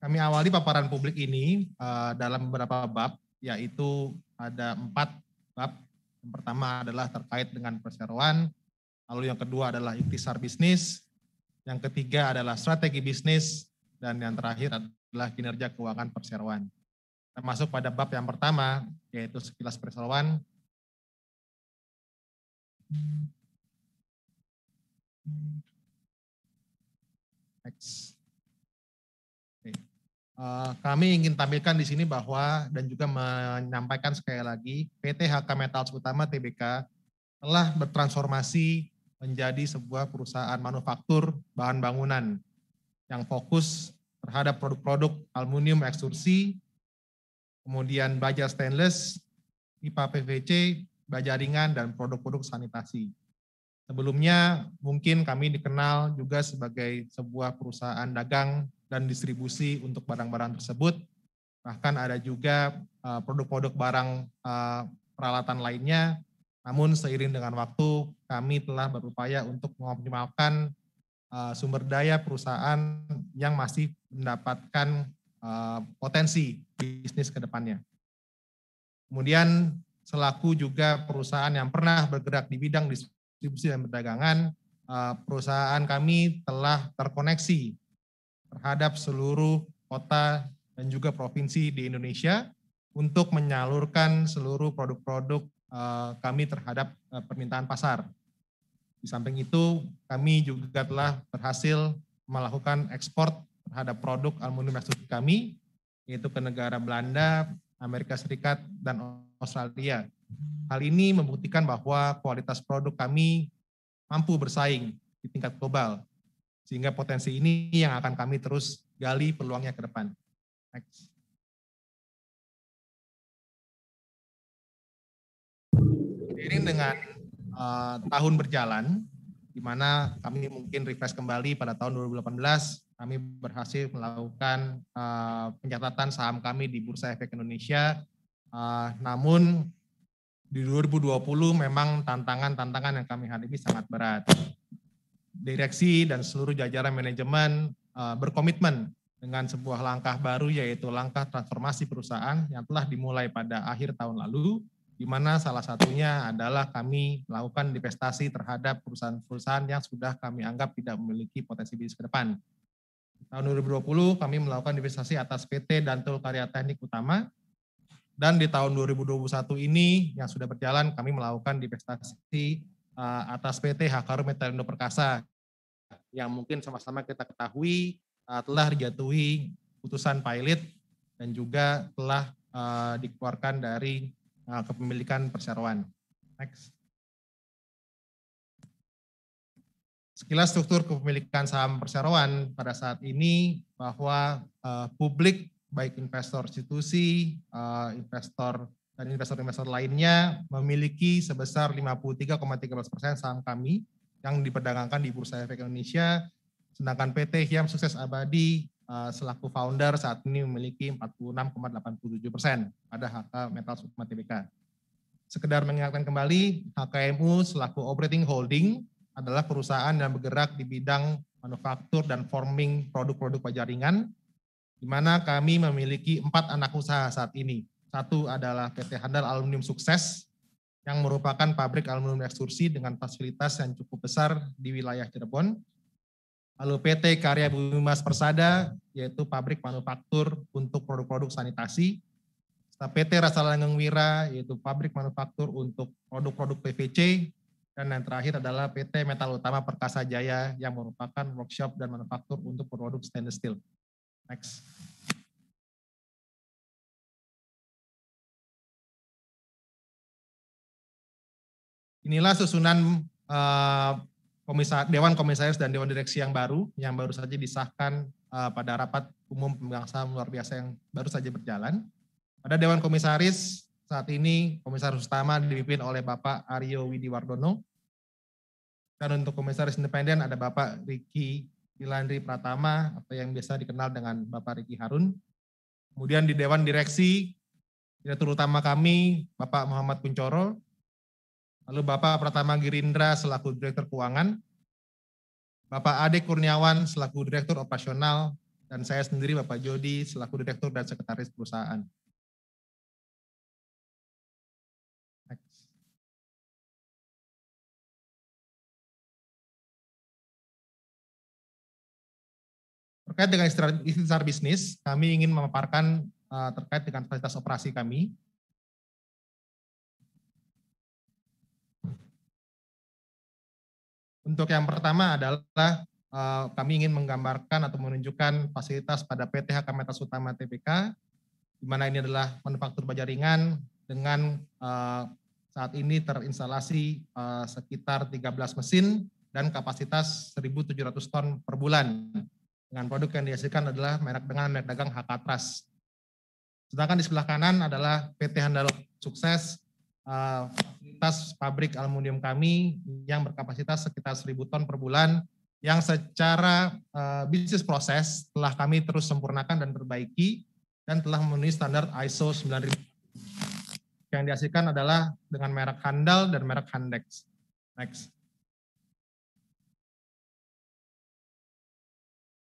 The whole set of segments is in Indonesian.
Kami awali paparan publik ini dalam beberapa bab, yaitu ada 4 bab. Yang pertama adalah terkait dengan perseroan, lalu yang kedua adalah ikhtisar bisnis, yang ketiga adalah strategi bisnis, dan yang terakhir adalah kinerja keuangan perseroan. Kita masuk pada bab yang pertama, yaitu sekilas perseroan. Next. Kami ingin tampilkan di sini bahwa dan juga menyampaikan sekali lagi PT HK Metals Utama Tbk telah bertransformasi menjadi sebuah perusahaan manufaktur bahan bangunan yang fokus terhadap produk-produk aluminium ekstrusi, kemudian baja stainless, pipa PVC, baja ringan, dan produk-produk sanitasi. Sebelumnya mungkin kami dikenal juga sebagai sebuah perusahaan dagang dan distribusi untuk barang-barang tersebut. Bahkan ada juga produk-produk barang peralatan lainnya. Namun seiring dengan waktu kami telah berupaya untuk mengoptimalkan sumber daya perusahaan yang masih mendapatkan potensi bisnis ke depannya. Kemudian selaku juga perusahaan yang pernah bergerak di bidang distribusi dan perdagangan, perusahaan kami telah terkoneksi terhadap seluruh kota dan juga provinsi di Indonesia untuk menyalurkan seluruh produk-produk kami terhadap permintaan pasar. Di samping itu, kami juga telah berhasil melakukan ekspor terhadap produk aluminium ekstrusi kami, yaitu ke negara Belanda, Amerika Serikat, dan Australia. Hal ini membuktikan bahwa kualitas produk kami mampu bersaing di tingkat global, sehingga potensi ini yang akan kami terus gali peluangnya ke depan. Next. Seiring dengan tahun berjalan, di mana kami mungkin refresh kembali pada tahun 2018, kami berhasil melakukan pencatatan saham kami di Bursa Efek Indonesia. Namun di 2020 memang tantangan-tantangan yang kami hadapi sangat berat. Direksi dan seluruh jajaran manajemen berkomitmen dengan sebuah langkah baru, yaitu langkah transformasi perusahaan yang telah dimulai pada akhir tahun lalu, di mana salah satunya adalah kami melakukan investasi terhadap perusahaan-perusahaan yang sudah kami anggap tidak memiliki potensi bisnis ke depan. Di tahun 2020 kami melakukan investasi atas PT Dantul Karya Teknik Utama, dan di tahun 2021 ini yang sudah berjalan kami melakukan investasi atas PT Hakaru Metalindo Perkasa, yang mungkin sama-sama kita ketahui telah dijatuhi putusan pilot dan juga telah dikeluarkan dari kepemilikan perseroan. Next. Sekilas struktur kepemilikan saham perseroan pada saat ini bahwa publik baik investor institusi, investor dan investor-investor lainnya memiliki sebesar 53,13% saham kami yang diperdagangkan di Bursa Efek Indonesia, sedangkan PT Hyam Sukses Abadi selaku founder saat ini memiliki 46,87% pada HK Metals Utama Tbk. Sekedar mengingatkan kembali, HKMU selaku operating holding adalah perusahaan yang bergerak di bidang manufaktur dan forming produk-produk baja ringan, di mana kami memiliki 4 anak usaha saat ini. Satu adalah PT Handal Aluminium Sukses, yang merupakan pabrik aluminium ekstrusi dengan fasilitas yang cukup besar di wilayah Cirebon. Lalu PT Karya Bumi Mas Persada, yaitu pabrik manufaktur untuk produk-produk sanitasi. PT Rasa Langgeng Wira, yaitu pabrik manufaktur untuk produk-produk PVC. Dan yang terakhir adalah PT Metal Utama Perkasa Jaya, yang merupakan workshop dan manufaktur untuk produk stainless steel. Next. Inilah susunan Dewan Komisaris dan Dewan Direksi yang baru saja disahkan pada rapat umum pemegang saham luar biasa yang baru saja berjalan. Pada Dewan Komisaris saat ini Komisaris Utama dipimpin oleh Bapak Aryo Widiwardono, dan untuk Komisaris Independen ada Bapak Riki Ilandri Pratama atau yang biasa dikenal dengan Bapak Riki Harun. Kemudian di Dewan Direksi Direktur Utama kami Bapak Muhammad Kuncoro, lalu Bapak Pratama Girindra selaku Direktur Keuangan, Bapak Ade Kurniawan selaku Direktur Operasional, dan saya sendiri Bapak Jody selaku Direktur dan Sekretaris Perusahaan. Next. Terkait dengan istilah bisnis, kami ingin memaparkan terkait dengan fasilitas operasi kami. Untuk yang pertama adalah kami ingin menggambarkan atau menunjukkan fasilitas pada PT HK Metals Utama Tbk, di mana ini adalah manufaktur baja ringan dengan saat ini terinstalasi sekitar 13 mesin dan kapasitas 1.700 ton per bulan. Dengan produk yang dihasilkan adalah merek dagang HK Trust. Sedangkan di sebelah kanan adalah PT Handal Sukses, fasilitas pabrik aluminium kami yang berkapasitas sekitar 1.000 ton per bulan, yang secara bisnis proses telah kami terus sempurnakan dan perbaiki dan telah memenuhi standar ISO 9000. Yang dihasilkan adalah dengan merek Handal dan merek Handex. Next.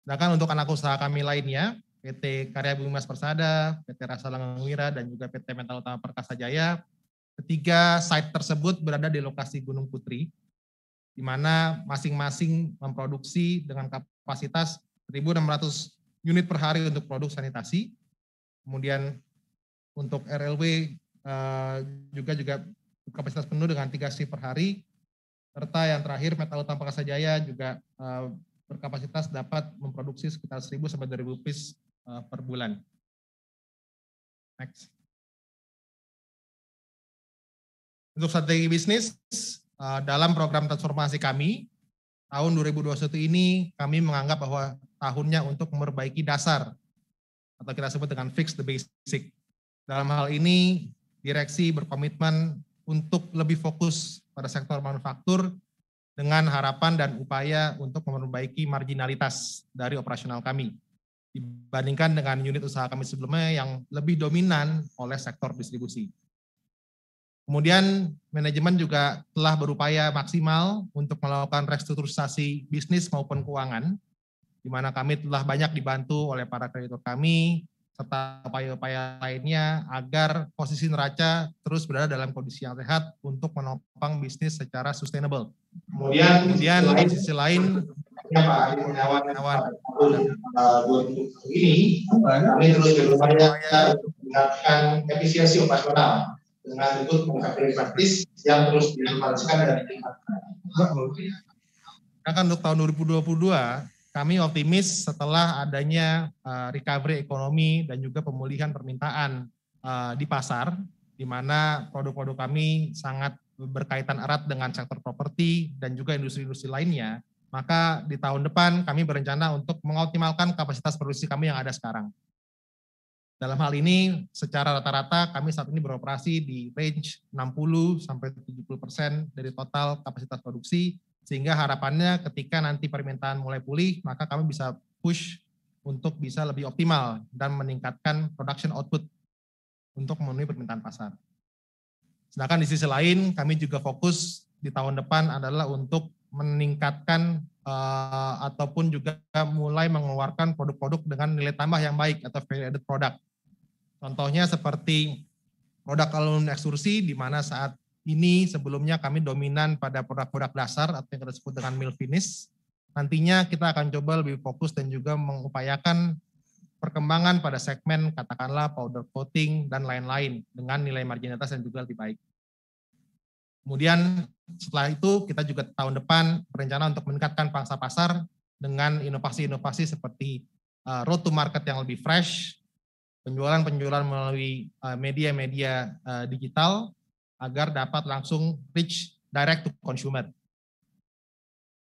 Sedangkan untuk anak usaha kami lainnya, PT Karya Bumi Mas Persada, PT Rasa Langgeng Wira, dan juga PT Metal Utama Perkasa Jaya, ketiga site tersebut berada di lokasi Gunung Putri, di mana masing-masing memproduksi dengan kapasitas 1.600 unit per hari untuk produk sanitasi. Kemudian untuk RLW juga kapasitas penuh dengan 3 shift per hari. Serta yang terakhir Metal Utama Perkasa Jaya juga berkapasitas dapat memproduksi sekitar 1.000 sampai 2.000 piece per bulan. Next. Untuk strategi bisnis, dalam program transformasi kami, tahun 2021 ini kami menganggap bahwa tahunnya untuk memperbaiki dasar, atau kita sebut dengan fix the basic. Dalam hal ini, direksi berkomitmen untuk lebih fokus pada sektor manufaktur, dengan harapan dan upaya untuk memperbaiki marginalitas dari operasional kami dibandingkan dengan unit usaha kami sebelumnya yang lebih dominan oleh sektor distribusi. Kemudian manajemen juga telah berupaya maksimal untuk melakukan restrukturisasi bisnis maupun keuangan, di mana kami telah banyak dibantu oleh para kreditur kami, serta upaya-upaya lainnya agar posisi neraca terus berada dalam kondisi yang sehat untuk menopang bisnis secara sustainable. Kemudian di sisi lain, Pak ini kami terus berupaya untuk meningkatkan efisiensi operasional dengan bentuk pengkajian praktis yang terus diimplementasikan dan ditingkatkan. Untuk tahun 2022, kami optimis setelah adanya recovery ekonomi dan juga pemulihan permintaan di pasar, di mana produk-produk kami sangat berkaitan erat dengan sektor properti dan juga industri-industri lainnya, maka di tahun depan kami berencana untuk mengoptimalkan kapasitas produksi kami yang ada sekarang. Dalam hal ini, secara rata-rata kami saat ini beroperasi di range 60-70% dari total kapasitas produksi, sehingga harapannya ketika nanti permintaan mulai pulih, maka kami bisa push untuk bisa lebih optimal dan meningkatkan production output untuk memenuhi permintaan pasar. Sedangkan di sisi lain, kami juga fokus di tahun depan adalah untuk meningkatkan ataupun juga mulai mengeluarkan produk-produk dengan nilai tambah yang baik atau value added product. Contohnya seperti produk aluminium ekstrusi, di mana saat ini sebelumnya kami dominan pada produk-produk dasar atau yang kita sebut dengan mill finish. Nantinya kita akan coba lebih fokus dan juga mengupayakan perkembangan pada segmen katakanlah powder coating dan lain-lain dengan nilai marginalitas yang juga lebih baik. Kemudian setelah itu kita juga tahun depan berencana untuk meningkatkan pangsa pasar dengan inovasi-inovasi seperti road to market yang lebih fresh, penjualan melalui media-media digital agar dapat langsung reach direct to consumer.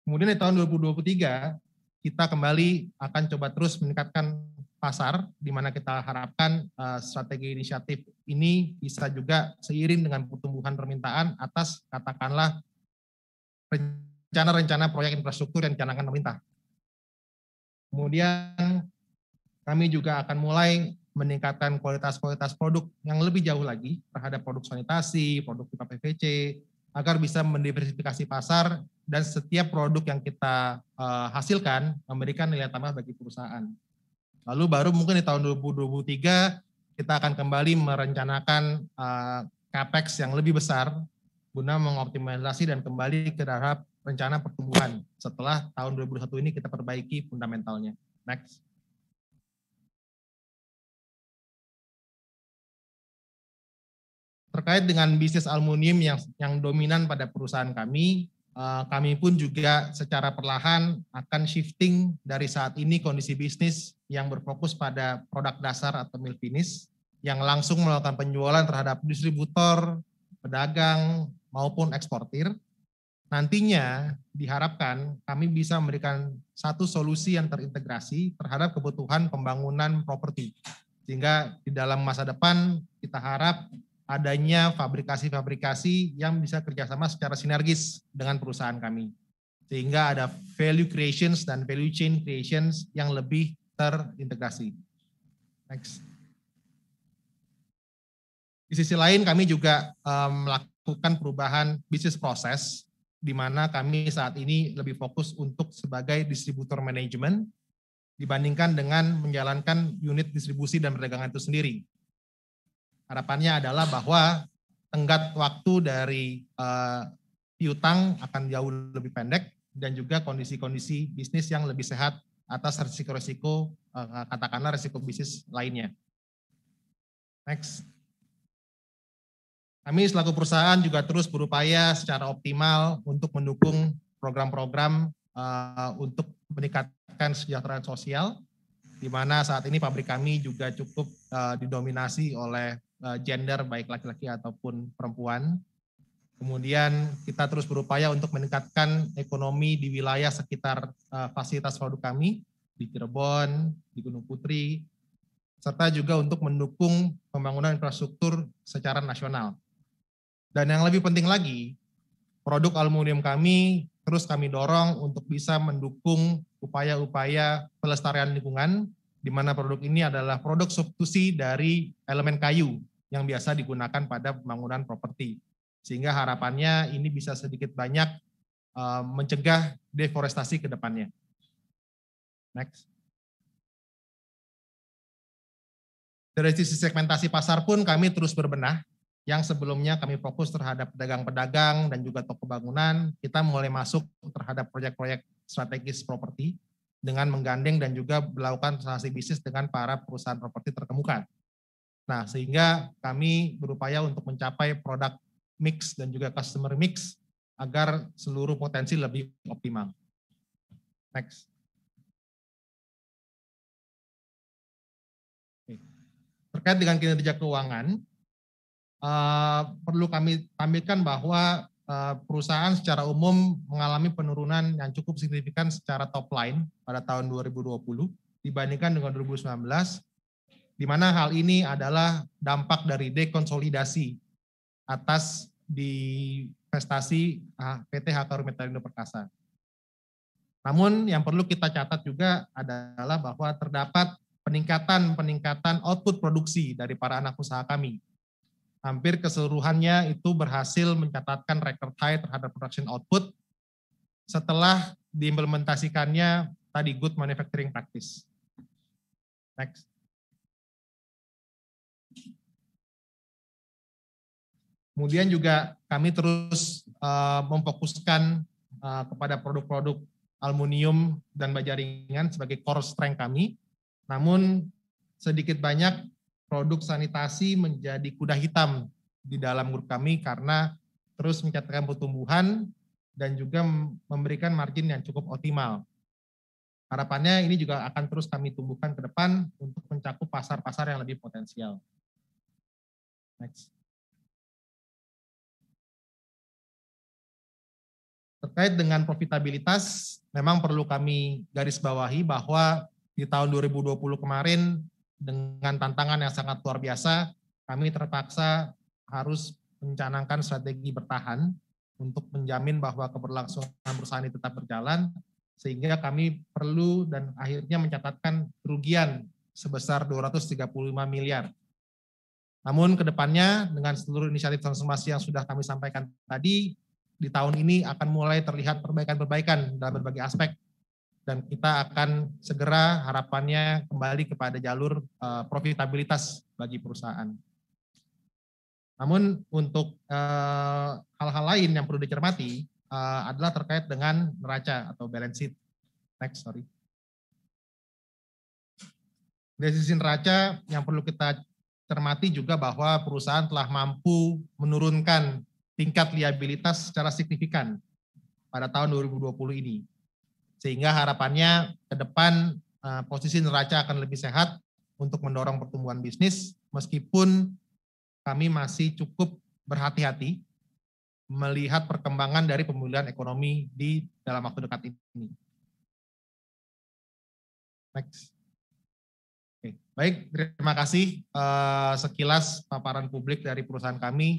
Kemudian di tahun 2023 kita kembali akan coba terus meningkatkan pasar, di mana kita harapkan strategi inisiatif ini bisa juga seiring dengan pertumbuhan permintaan atas katakanlah rencana-rencana proyek infrastruktur yang dicanangkan pemerintah. Kemudian kami juga akan mulai meningkatkan kualitas produk yang lebih jauh lagi terhadap produk sanitasi, produk pipa PVC, agar bisa mendiversifikasi pasar dan setiap produk yang kita hasilkan memberikan nilai tambah bagi perusahaan. Lalu baru mungkin di tahun 2023 kita akan kembali merencanakan CAPEX yang lebih besar guna mengoptimalisasi dan kembali ke tahap rencana pertumbuhan setelah tahun 2021 ini kita perbaiki fundamentalnya. Next. Terkait dengan bisnis aluminium yang dominan pada perusahaan kami pun juga secara perlahan akan shifting dari saat ini kondisi bisnis yang berfokus pada produk dasar atau mill finish yang langsung melakukan penjualan terhadap distributor, pedagang, maupun eksportir. Nantinya diharapkan kami bisa memberikan satu solusi yang terintegrasi terhadap kebutuhan pembangunan properti. Sehingga di dalam masa depan kita harap adanya fabrikasi-fabrikasi yang bisa kerjasama secara sinergis dengan perusahaan kami. Sehingga ada value creations dan value chain creations yang lebih terintegrasi. Next. Di sisi lain kami juga melakukan perubahan bisnis proses, di mana kami saat ini lebih fokus untuk sebagai distributor manajemen dibandingkan dengan menjalankan unit distribusi dan perdagangan itu sendiri. Harapannya adalah bahwa tenggat waktu dari piutang akan jauh lebih pendek dan juga kondisi-kondisi bisnis yang lebih sehat atas risiko-risiko, katakanlah risiko bisnis lainnya. Next. Kami selaku perusahaan juga terus berupaya secara optimal untuk mendukung program-program untuk meningkatkan kesejahteraan sosial, di mana saat ini pabrik kami juga cukup didominasi oleh gender baik laki-laki ataupun perempuan. Kemudian kita terus berupaya untuk meningkatkan ekonomi di wilayah sekitar fasilitas produk kami di Cirebon, di Gunung Putri, serta juga untuk mendukung pembangunan infrastruktur secara nasional. Dan yang lebih penting lagi, produk aluminium kami terus kami dorong untuk bisa mendukung upaya-upaya pelestarian lingkungan, di mana produk ini adalah produk substitusi dari elemen kayu yang biasa digunakan pada pembangunan properti. Sehingga harapannya ini bisa sedikit banyak mencegah deforestasi ke depannya. Next. Dari sisi segmentasi pasar pun kami terus berbenah. Yang sebelumnya kami fokus terhadap pedagang-pedagang dan juga toko bangunan, kita mulai masuk terhadap proyek-proyek strategis properti dengan menggandeng dan juga melakukan transaksi bisnis dengan para perusahaan properti terkemuka. Nah, sehingga kami berupaya untuk mencapai produk mix dan juga customer mix agar seluruh potensi lebih optimal. Next. Terkait dengan kinerja keuangan, perlu kami tampilkan bahwa perusahaan secara umum mengalami penurunan yang cukup signifikan secara top line pada tahun 2020 dibandingkan dengan 2019, di mana hal ini adalah dampak dari dekonsolidasi atas divestasi PT HK Metallindo Perkasa. Namun yang perlu kita catat juga adalah bahwa terdapat peningkatan output produksi dari para anak usaha kami. Hampir keseluruhannya itu berhasil mencatatkan record high terhadap production output setelah diimplementasikannya tadi good manufacturing practice. Next. Kemudian juga kami terus memfokuskan kepada produk-produk aluminium dan baja ringan sebagai core strength kami. Namun sedikit banyak produk sanitasi menjadi kuda hitam di dalam grup kami karena terus mencatatkan pertumbuhan dan juga memberikan margin yang cukup optimal. Harapannya ini juga akan terus kami tumbuhkan ke depan untuk mencakup pasar-pasar yang lebih potensial. Next. Terkait dengan profitabilitas, memang perlu kami garis bawahi bahwa di tahun 2020 kemarin dengan tantangan yang sangat luar biasa, kami terpaksa harus mencanangkan strategi bertahan untuk menjamin bahwa keberlangsungan perusahaan ini tetap berjalan, sehingga kami perlu dan akhirnya mencatatkan kerugian sebesar 235 miliar. Namun ke depannya dengan seluruh inisiatif transformasi yang sudah kami sampaikan tadi, di tahun ini akan mulai terlihat perbaikan-perbaikan dalam berbagai aspek. dan kita akan segera harapannya kembali kepada jalur profitabilitas bagi perusahaan. Namun untuk hal-hal lain yang perlu dicermati adalah terkait dengan neraca atau balance sheet. Next, sorry. Dari sisi neraca yang perlu kita cermati juga bahwa perusahaan telah mampu menurunkan tingkat liabilitas secara signifikan pada tahun 2020 ini. Sehingga harapannya ke depan posisi neraca akan lebih sehat untuk mendorong pertumbuhan bisnis, meskipun kami masih cukup berhati-hati melihat perkembangan dari pemulihan ekonomi di dalam waktu dekat ini. Next. Oke, baik, terima kasih sekilas paparan publik dari perusahaan kami.